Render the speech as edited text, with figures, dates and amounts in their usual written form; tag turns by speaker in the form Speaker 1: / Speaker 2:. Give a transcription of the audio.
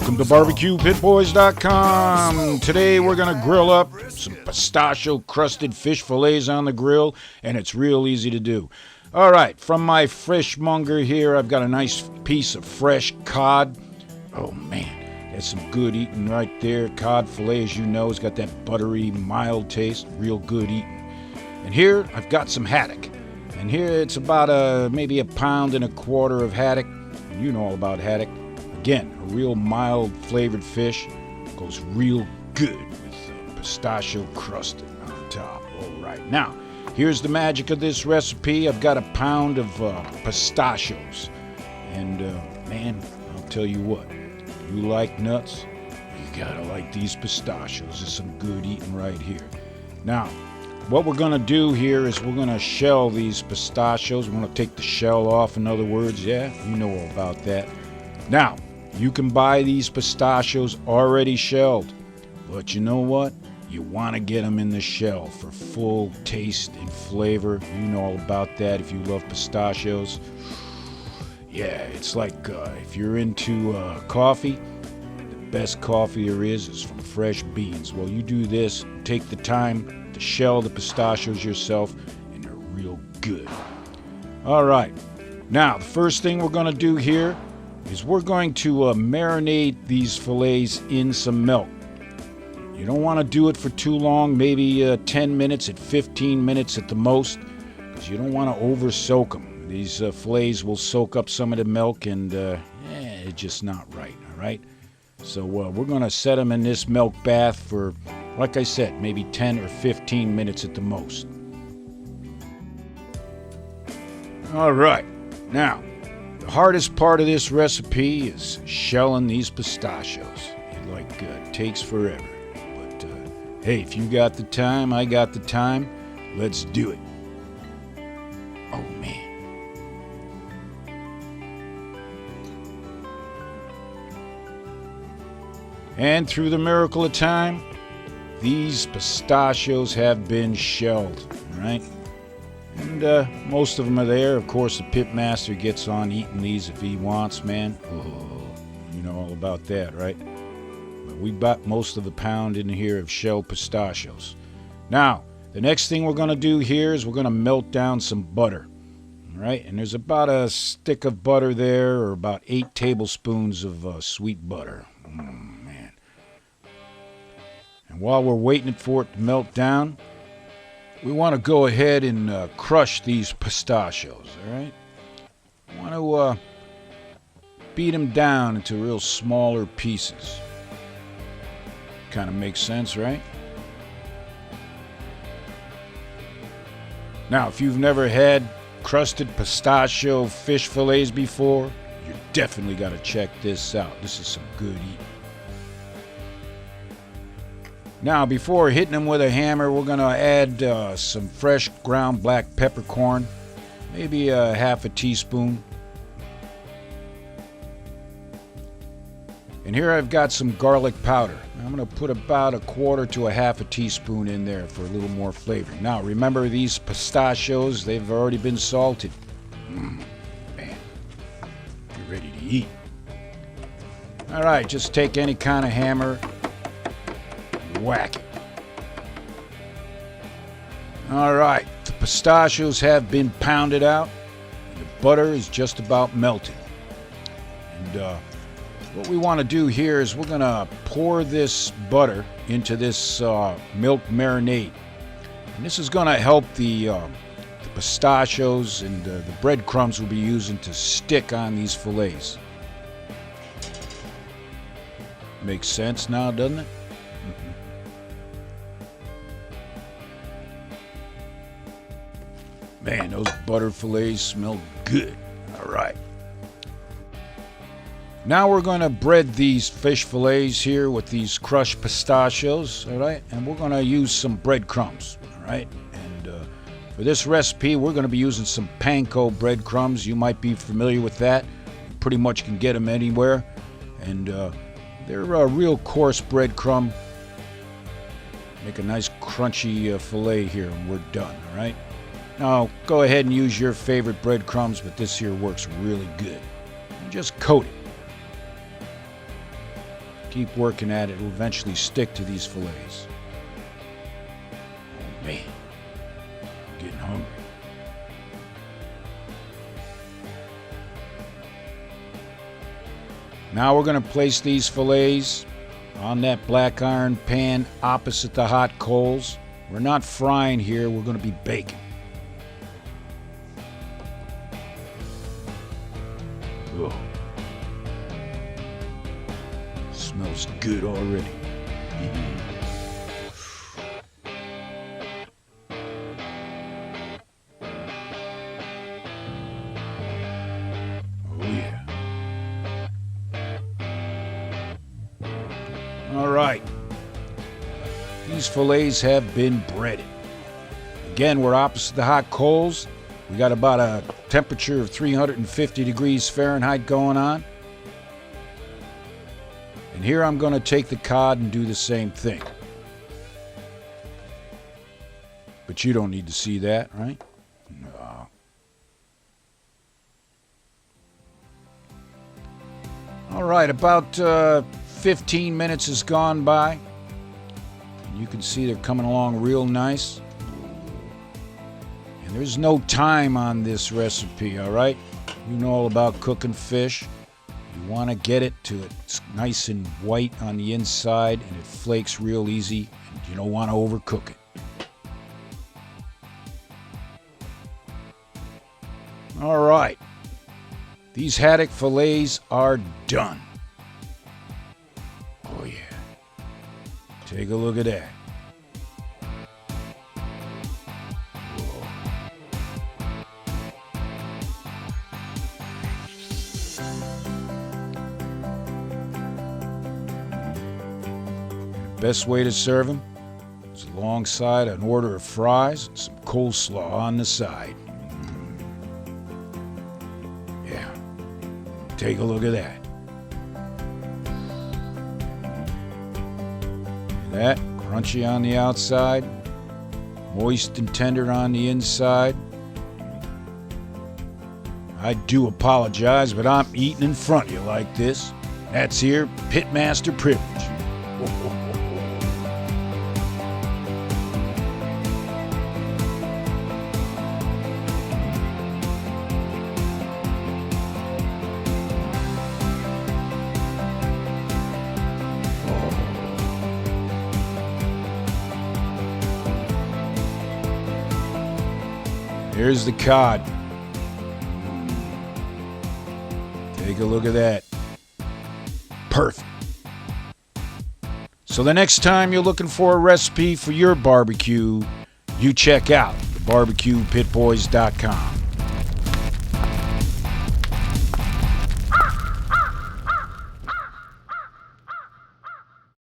Speaker 1: Welcome to BBQPitBoys.com. Today we're going to grill up some pistachio crusted fish fillets on the grill, and it's real easy to do. All right, from my fishmonger here, I've got a nice piece of fresh cod. Oh man, that's some good eating right there. Cod fillet, as you know, has got that buttery, mild taste, real good eating. And here I've got some haddock. And here it's about maybe 1.25 pounds of haddock. You know all about haddock. Again, a real mild flavored fish. Goes real good with pistachio crusted on top. All right, now here's the magic of this recipe. I've got 1 pound of pistachios. And man, I'll tell you what, if you like nuts, you gotta like these pistachios. There's some good eating right here. Now, what we're gonna do here is we're gonna shell these pistachios. We're gonna take the shell off, in other words. Yeah, you know all about that. Now, you can buy these pistachios already shelled, but you know what? You want to get them in the shell for full taste and flavor. You know all about that if you love pistachios. Yeah, it's like if you're into coffee, the best coffee there is from fresh beans. Well, you do this, take the time to shell the pistachios yourself, and they're real good. All right, now the first thing we're going to do here is we're going to marinate these fillets in some milk. You don't want to do it for too long, maybe 10 minutes at 15 minutes at the most, because you don't want to over soak them. These fillets will soak up some of the milk, and it's just not right, all right? So we're going to set them in this milk bath for, like I said, maybe 10 or 15 minutes at the most. All right, now, the hardest part of this recipe is shelling these pistachios. It takes forever. But hey, if you got the time, I got the time. Let's do it. Oh man. And through the miracle of time, these pistachios have been shelled, right? And most of them are there. Of course, the pit master gets on eating these if he wants, man. Oh, you know all about that, right? But we bought most of the pound in here of shelled pistachios. Now, the next thing we're going to do here is we're going to melt down some butter. All right? And there's about a stick of butter there, or about 8 tablespoons of sweet butter. Man. And while we're waiting for it to melt down, we want to go ahead and crush these pistachios, all right? We want to beat them down into real smaller pieces. Kind of makes sense, right? Now, if you've never had crusted pistachio fish fillets before, you definitely got to check this out. This is some good eating. Now, before hitting them with a hammer, we're going to add some fresh ground black peppercorn, maybe half a teaspoon. And here I've got some garlic powder. I'm going to put about 1/4 to 1/2 teaspoon in there for a little more flavor. Now, remember these pistachios, they've already been salted. Man, you're ready to eat. All right, just take any kind of hammer, whack it. All right, the pistachios have been pounded out, and the butter is just about melted. And what we want to do here is we're going to pour this butter into this milk marinade. And this is going to help the pistachios and the breadcrumbs we'll be using to stick on these fillets. Makes sense now, doesn't it? Man, those butter fillets smell good. All right. Now we're going to bread these fish fillets here with these crushed pistachios, all right? And we're going to use some breadcrumbs, all right? And for this recipe, we're going to be using some panko breadcrumbs. You might be familiar with that. You pretty much can get them anywhere. And they're a real coarse breadcrumb. Make a nice crunchy fillet here, and we're done, all right? Now, go ahead and use your favorite breadcrumbs, but this here works really good. And just coat it. Keep working at it. It'll eventually stick to these fillets. Oh, man. I'm getting hungry. Now we're going to place these fillets on that black iron pan opposite the hot coals. We're not frying here. We're going to be baking. Oh. Smells good already. Oh yeah. All right. These fillets have been breaded. Again, we're opposite the hot coals. We got about a temperature of 350 degrees Fahrenheit going on. And here I'm going to take the cod and do the same thing. But you don't need to see that, right? No. All right, about 15 minutes has gone by. You can see they're coming along real nice. And there's no time on this recipe, all right? You know all about cooking fish. You want to get it to it's nice and white on the inside and it flakes real easy. And you don't want to overcook it. All right. These haddock fillets are done. Oh, yeah. Take a look at that. Best way to serve them is alongside an order of fries and some coleslaw on the side. Yeah, take a look at that. That crunchy on the outside, moist and tender on the inside. I do apologize, but I'm eating in front of you like this. That's here pitmaster privilege. Here's the cod. Take a look at that. Perfect. So the next time you're looking for a recipe for your barbecue, you check out BBQPitBoys.com.